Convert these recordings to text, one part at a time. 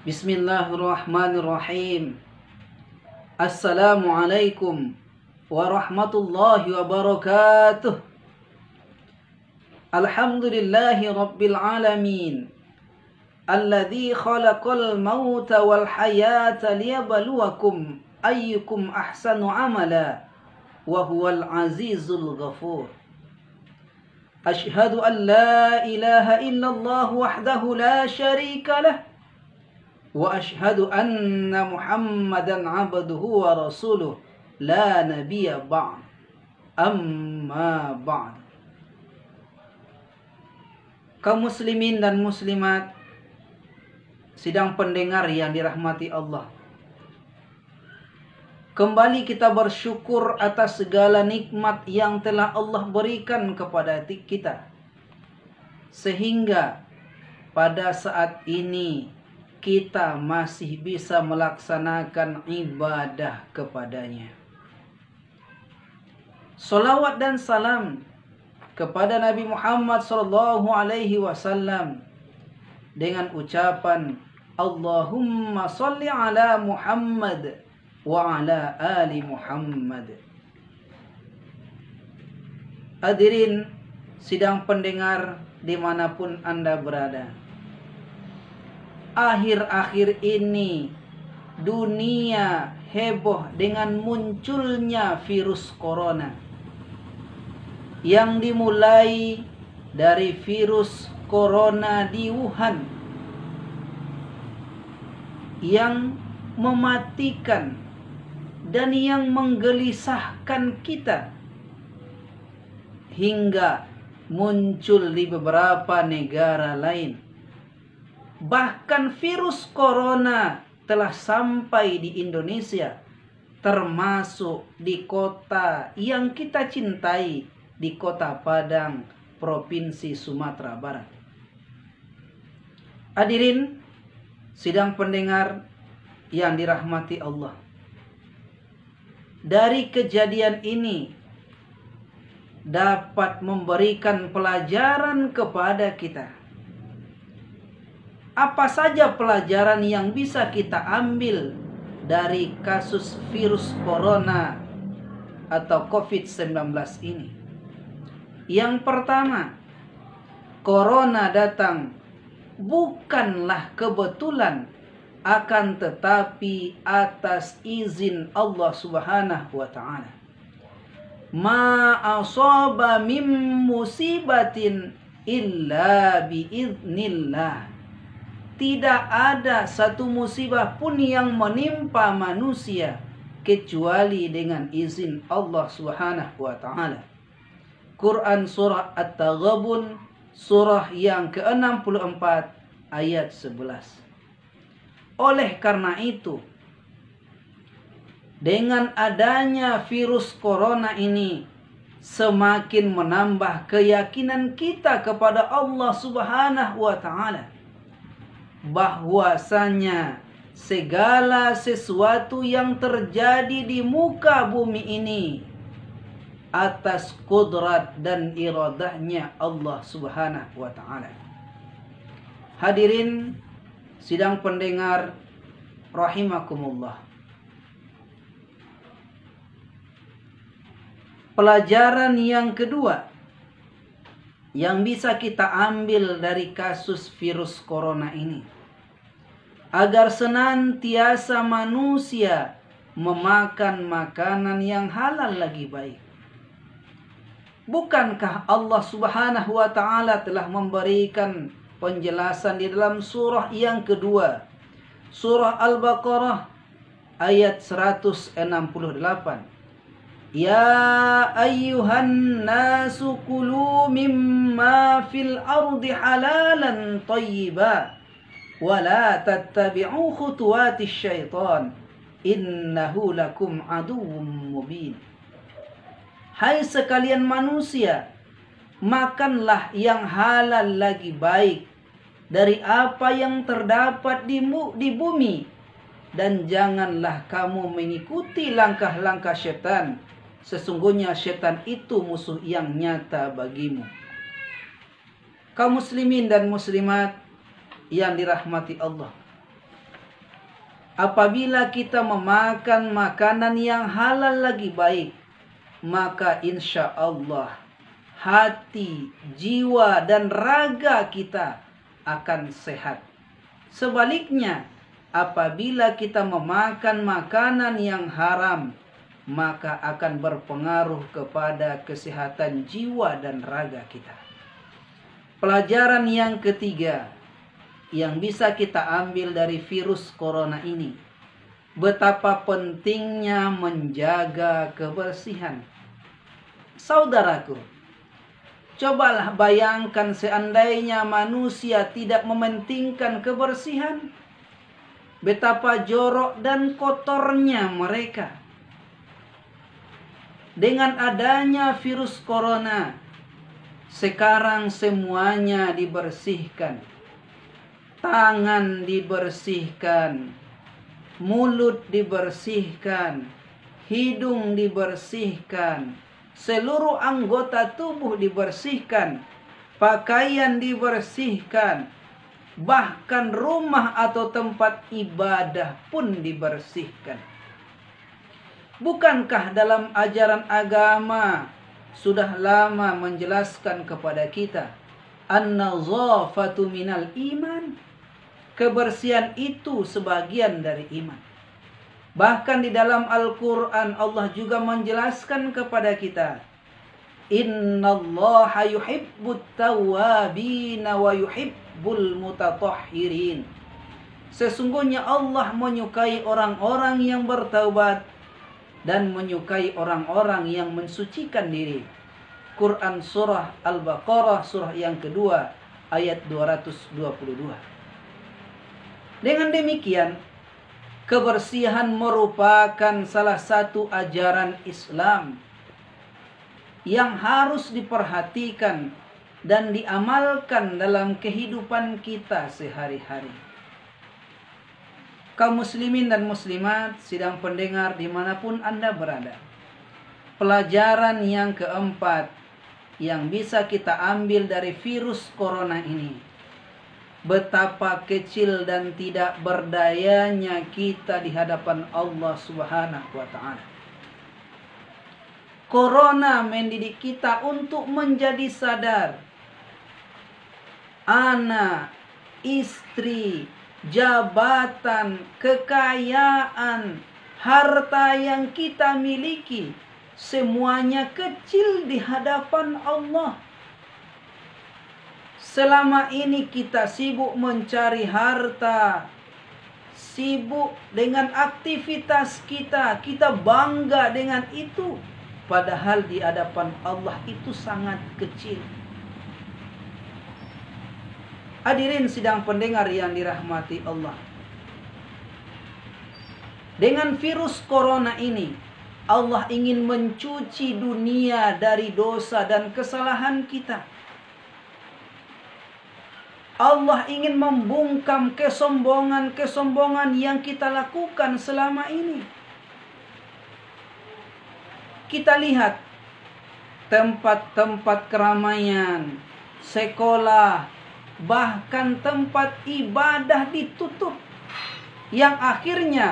Bismillahirrahmanirrahim. Assalamualaikum warahmatullahi wabarakatuh. Alhamdulillahi rabbil alamin. Alladzi khalaqal mauta wal hayata liyabluwakum ayyukum ahsanu amala wa huwal azizul ghafur. Ashhadu an la ilaha illallah wahdahu la syarika lah. Wa ashhadu anna Muhammadan abduhu wa rasuluh la nabiyya ba'd. Amma ba'd. Kaum muslimin dan muslimat, sidang pendengar yang dirahmati Allah, kembali kita bersyukur atas segala nikmat yang telah Allah berikan kepada kita, sehingga pada saat ini kita masih bisa melaksanakan ibadah kepadanya. Salawat dan salam kepada Nabi Muhammad SAW dengan ucapan Allahumma salli ala Muhammad wa ala ali Muhammad. Hadirin sidang pendengar dimanapun Anda berada, akhir-akhir ini dunia heboh dengan munculnya virus corona yang dimulai dari virus corona di Wuhan yang mematikan dan yang menggelisahkan kita hingga muncul di beberapa negara lain. Bahkan virus corona telah sampai di Indonesia, termasuk di kota yang kita cintai, di Kota Padang, Provinsi Sumatera Barat. Hadirin sidang pendengar yang dirahmati Allah, dari kejadian ini dapat memberikan pelajaran kepada kita. Apa saja pelajaran yang bisa kita ambil dari kasus virus corona atau COVID-19 ini? Yang pertama, corona datang bukanlah kebetulan, akan tetapi atas izin Allah Subhanahu wa ta'ala. Ma asaba min musibatin illa biiznillah. Tidak ada satu musibah pun yang menimpa manusia kecuali dengan izin Allah Subhanahu wa ta'ala. Quran surah At-Taghabun, surah yang ke-64 ayat 11. Oleh karena itu, dengan adanya virus corona ini semakin menambah keyakinan kita kepada Allah Subhanahu wa ta'ala, bahwasanya segala sesuatu yang terjadi di muka bumi ini atas kudrat dan iradahnya Allah Subhanahu wa ta'ala. Hadirin sidang pendengar rahimakumullah, pelajaran yang kedua yang bisa kita ambil dari kasus virus corona ini, agar senantiasa manusia memakan makanan yang halal lagi baik. Bukankah Allah Subhanahu wa ta'ala telah memberikan penjelasan di dalam surah yang kedua, surah Al-Baqarah ayat 168. Ya ayyuhan nasu kulu mimma fil ardi halalan tayyiba wa la tattabi'u khutuwatis syaitan innahu lakum aduwwum mubin. Hai sekalian manusia, makanlah yang halal lagi baik dari apa yang terdapat di bumi, dan janganlah kamu mengikuti langkah-langkah syaitan. Sesungguhnya syaitan itu musuh yang nyata bagimu. Kaum muslimin dan muslimat yang dirahmati Allah, Apabila kita memakan makanan yang halal lagi baik, maka insya Allah hati, jiwa, dan raga kita akan sehat. Sebaliknya, apabila kita memakan makanan yang haram, maka akan berpengaruh kepada kesehatan jiwa dan raga kita. Pelajaran yang ketiga yang bisa kita ambil dari virus corona ini, betapa pentingnya menjaga kebersihan. Saudaraku, cobalah bayangkan seandainya manusia tidak mementingkan kebersihan, betapa jorok dan kotornya mereka. Dengan adanya virus corona, sekarang semuanya dibersihkan. Tangan dibersihkan, mulut dibersihkan, hidung dibersihkan, seluruh anggota tubuh dibersihkan, pakaian dibersihkan, bahkan rumah atau tempat ibadah pun dibersihkan. Bukankah dalam ajaran agama sudah lama menjelaskan kepada kita, an-nazafatu minal iman? Kebersihan itu sebagian dari iman. Bahkan di dalam Al-Quran Allah juga menjelaskan kepada kita, innallaha yuhibbut tawwabina wa yuhibbul mutatahhirin. Sesungguhnya Allah menyukai orang-orang yang bertaubat dan menyukai orang-orang yang mensucikan diri. Quran surah Al-Baqarah surah yang kedua ayat 222. Dengan demikian, kebersihan merupakan salah satu ajaran Islam yang harus diperhatikan dan diamalkan dalam kehidupan kita sehari-hari. Kaum muslimin dan muslimat, sidang pendengar dimanapun Anda berada, pelajaran yang keempat yang bisa kita ambil dari virus corona ini, betapa kecil dan tidak berdayanya kita di hadapan Allah Subhanahu wa ta'ala. Corona mendidik kita untuk menjadi sadar. Anak, istri, jabatan, kekayaan, harta yang kita miliki, semuanya kecil di hadapan Allah. Selama ini kita sibuk mencari harta, sibuk dengan aktivitas kita, kita bangga dengan itu. Padahal di hadapan Allah itu sangat kecil. Hadirin sidang pendengar yang dirahmati Allah, dengan virus corona ini, Allah ingin mencuci dunia dari dosa dan kesalahan kita. Allah ingin membungkam kesombongan-kesombongan yang kita lakukan selama ini. Kita lihat tempat-tempat keramaian, sekolah, bahkan tempat ibadah ditutup. Yang akhirnya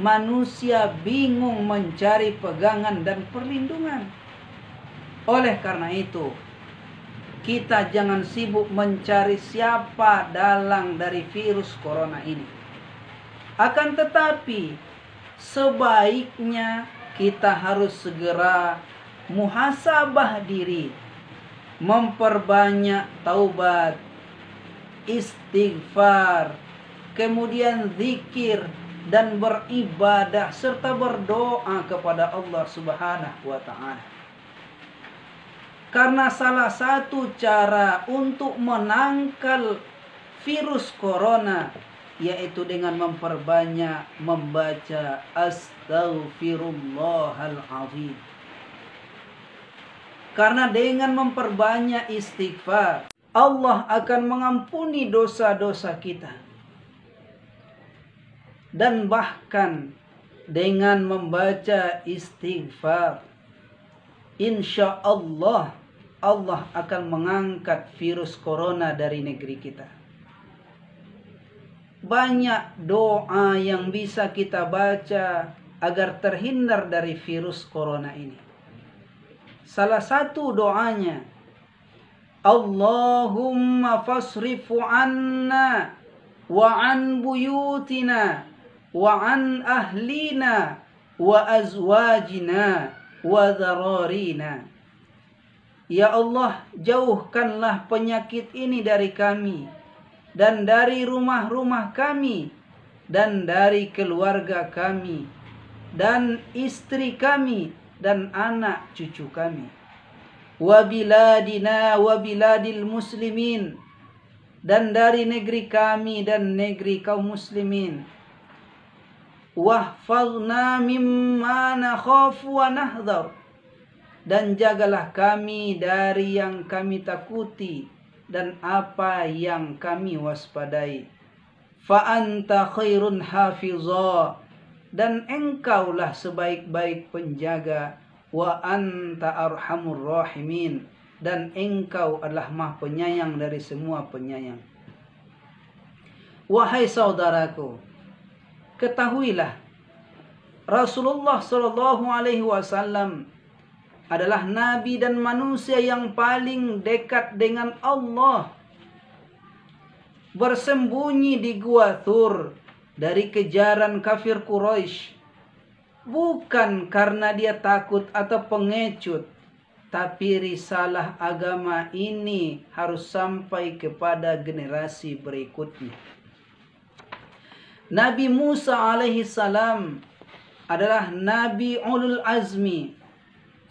manusia bingung mencari pegangan dan perlindungan. Oleh karena itu, kita jangan sibuk mencari siapa dalang dari virus corona ini. Akan tetapi, sebaiknya kita harus segera muhasabah diri, memperbanyak taubat, istighfar, kemudian zikir dan beribadah serta berdoa kepada Allah Subhanahu wa ta'ala. Karena salah satu cara untuk menangkal virus corona yaitu dengan memperbanyak membaca Astaghfirullahaladzim. Karena dengan memperbanyak istighfar, Allah akan mengampuni dosa-dosa kita. Dan bahkan dengan membaca istighfar, insya Allah Allah akan mengangkat virus corona dari negeri kita. banyak doa yang bisa kita baca agar terhindar dari virus corona ini. Salah satu doanya, Allahumma fasrifu anna wa an buyutina wa an ahlina wa azwajina wa dhararina. Ya Allah, jauhkanlah penyakit ini dari kami dan dari rumah-rumah kami dan dari keluarga kami dan istri kami dan anak cucu kami. Wa biladina wa biladil muslimin, dan dari negeri kami dan negeri kaum muslimin. Wahfazna mimma nakhafu wa nahdhar, dan jagalah kami dari yang kami takuti dan apa yang kami waspadai. Fa anta khairun hafizah, dan engkaulah sebaik-baik penjaga. Wa anta arhamur rahimin, dan engkau adalah maha penyayang dari semua penyayang. Wahai saudaraku, ketahuilah Rasulullah SAW adalah nabi dan manusia yang paling dekat dengan Allah. Bersembunyi di Gua Thur dari kejaran kafir Quraisy, bukan karena dia takut atau pengecut, tapi risalah agama ini harus sampai kepada generasi berikutnya. Nabi Musa alaihissalam adalah Nabi Ulul Azmi,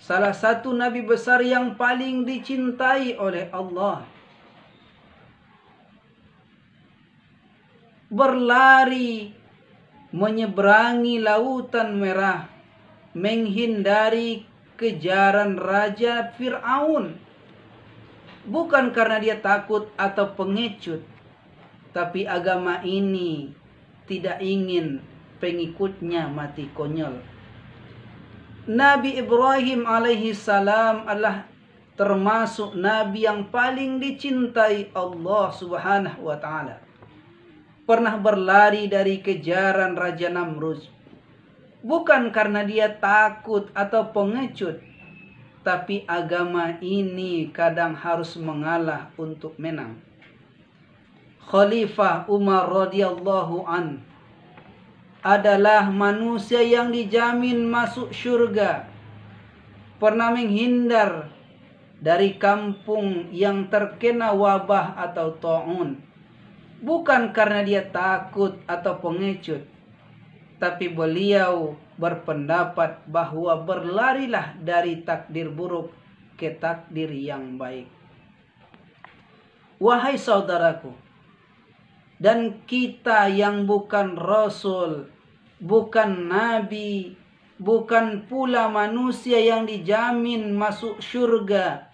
salah satu nabi besar yang paling dicintai oleh Allah. Berlari menyeberangi lautan merah, menghindari kejaran Raja Fir'aun, bukan karena dia takut atau pengecut, tapi agama ini tidak ingin pengikutnya mati konyol. Nabi Ibrahim alaihissalam adalah termasuk nabi yang paling dicintai Allah subhanahu wa ta'ala. Pernah berlari dari kejaran Raja Namrud, bukan karena dia takut atau pengecut, tapi agama ini kadang harus mengalah untuk menang. Khalifah Umar radhiyallahu an adalah manusia yang dijamin masuk surga. Pernah menghindar dari kampung yang terkena wabah atau ta'un, bukan karena dia takut atau pengecut, tapi beliau berpendapat bahwa berlarilah dari takdir buruk ke takdir yang baik. Wahai saudaraku, dan kita yang bukan rasul, bukan nabi, bukan pula manusia yang dijamin masuk surga,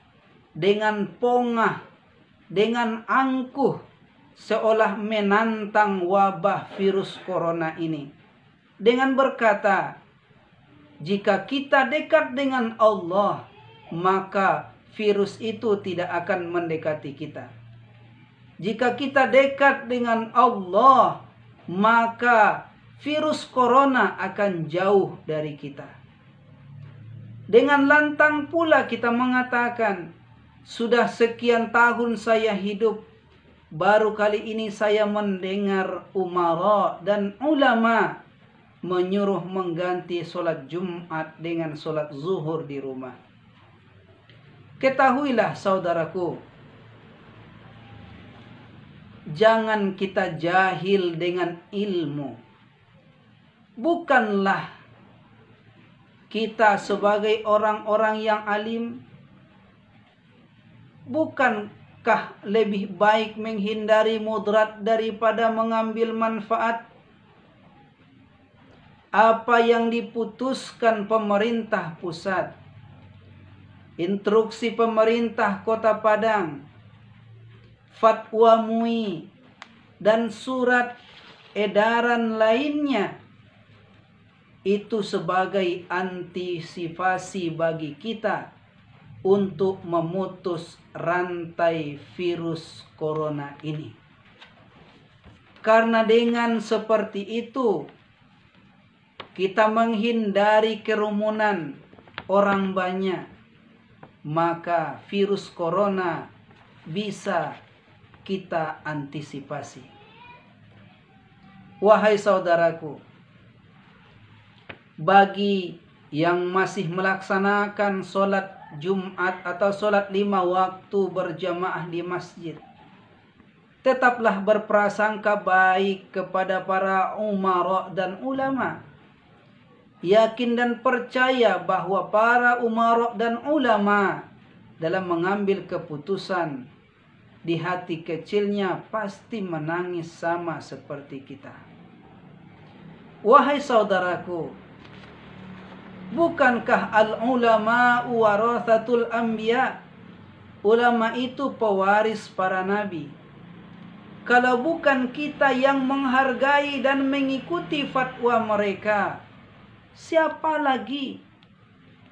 dengan pongah, dengan angkuh, seolah menantang wabah virus corona ini, dengan berkata, jika kita dekat dengan Allah, maka virus itu tidak akan mendekati kita. Jika kita dekat dengan Allah, maka virus corona akan jauh dari kita. Dengan lantang pula kita mengatakan, sudah sekian tahun saya hidup, baru kali ini saya mendengar umara dan ulama menyuruh mengganti sholat Jumat dengan sholat zuhur di rumah. Ketahuilah saudaraku, jangan kita jahil dengan ilmu. Bukanlah kita sebagai orang-orang yang alim, bukankah lebih baik menghindari mudarat daripada mengambil manfaat? Apa yang diputuskan pemerintah pusat, instruksi pemerintah Kota Padang, fatwa MUI, dan surat edaran lainnya, itu sebagai antisipasi bagi kita untuk memutus rantai virus corona ini. Karena dengan seperti itu kita menghindari kerumunan orang banyak, maka virus corona bisa kita antisipasi. Wahai saudaraku, bagi yang masih melaksanakan sholat Jumat atau sholat 5 waktu berjamaah di masjid, tetaplah berprasangka baik kepada para umara dan ulama. Yakin dan percaya bahwa para umara dan ulama dalam mengambil keputusan di hati kecilnya pasti menangis sama seperti kita. Wahai saudaraku, bukankah al-ulama warathatul anbiya? Ulama itu pewaris para nabi. Kalau bukan kita yang menghargai dan mengikuti fatwa mereka, siapa lagi?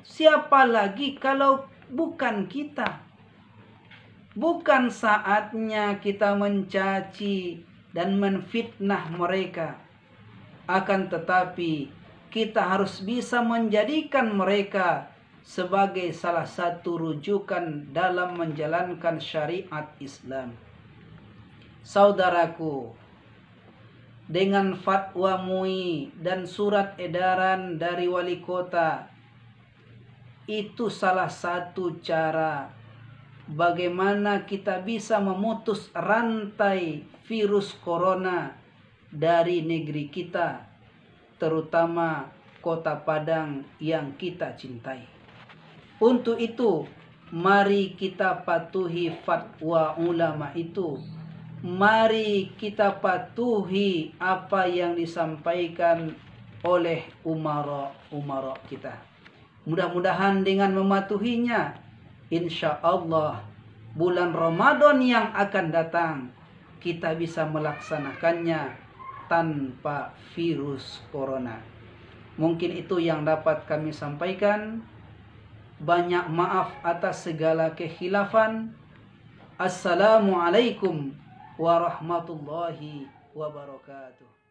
Siapa lagi kalau bukan kita? Bukan saatnya kita mencaci dan menfitnah mereka. Akan tetapi kita harus bisa menjadikan mereka sebagai salah satu rujukan dalam menjalankan syariat Islam. Saudaraku, dengan fatwa MUI dan surat edaran dari wali kota, itu salah satu cara bagaimana kita bisa memutus rantai virus corona dari negeri kita, terutama kota Padang yang kita cintai. Untuk itu, mari kita patuhi fatwa ulama itu. Mari kita patuhi apa yang disampaikan oleh umara kita. Mudah-mudahan dengan mematuhinya, insya Allah bulan Ramadan yang akan datang kita bisa melaksanakannya tanpa virus corona. Mungkin itu yang dapat kami sampaikan. Banyak maaf atas segala kekhilafan. Assalamualaikum warahmatullahi wabarakatuh.